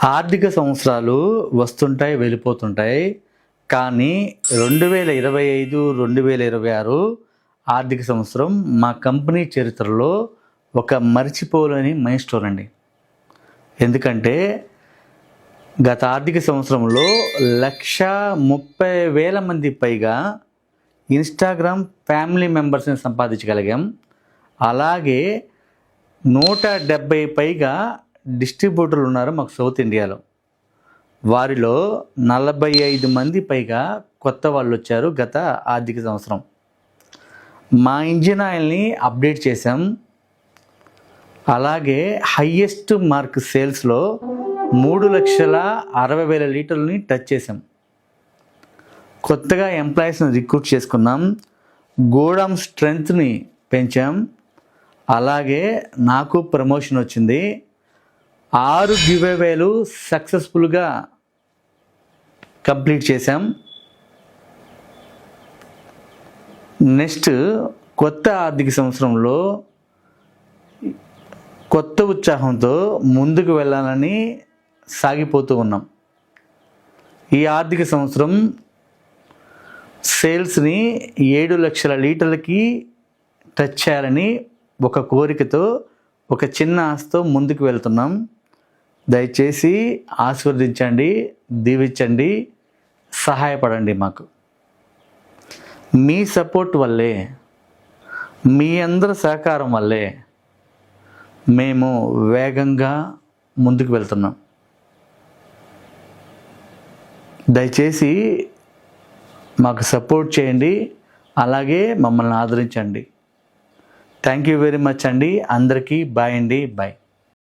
ఆర్థిక సంవత్సరాలు వస్తుంటాయి, వెళ్ళిపోతుంటాయి. కానీ 2025, 2026 ఆర్థిక సంవత్సరం మా కంపెనీ చరిత్రలో ఒక మరిచిపోలేని మైల్‌స్టోన్ అండి. ఎందుకంటే గత ఆర్థిక సంవత్సరంలో 130,000 మంది పైగా ఇన్‌స్టాగ్రామ్ ఫ్యామిలీ మెంబర్స్‌ని సంపాదించగలిగాం. అలాగే 170 పైగా డిస్ట్రిబ్యూటర్లు ఉన్నారు మాకు సౌత్ ఇండియాలో. వారిలో 45 మంది పైగా కొత్త వాళ్ళు వచ్చారు గత ఆర్థిక సంవత్సరం. మా ఇంజిన్ ఆయిల్ని అప్డేట్ చేసాం. అలాగే హైయెస్ట్ మార్క్ సేల్స్లో 3,60,000 లీటర్లని టచ్ చేసాం. కొత్తగా ఎంప్లాయీస్ని రిక్రూట్ చేసుకున్నాం. గోడౌన్ స్ట్రెంగ్త్ని పెంచాం. అలాగే నాకు ప్రమోషన్ వచ్చింది. 6 గివ్అవేలు సక్సెస్ఫుల్గా కంప్లీట్ చేశాం. నెక్స్ట్ కొత్త ఆర్థిక సంవత్సరంలో కొత్త ఉత్సాహంతో ముందుకు వెళ్ళాలని సాగిపోతూ ఉన్నాం. ఈ ఆర్థిక సంవత్సరం సేల్స్ని 7 లక్షల లీటర్లకి టచ్ చేయాలని ఒక కోరికతో, ఒక చిన్న ఆశతో ముందుకు వెళ్తున్నాం. దయచేసి ఆశీర్వదించండి, దీవించండి, సహాయపడండి. మాకు మీ సపోర్ట్ వల్లే, మీ అందరి సహకారం వల్లే మేము వేగంగా ముందుకు వెళ్తున్నాం. దయచేసి మాకు సపోర్ట్ చేయండి, అలాగే మమ్మల్ని ఆదరించండి. థ్యాంక్ యూ వెరీ మచ్ అండి. అందరికీ బాయ్ అండి. బాయ్.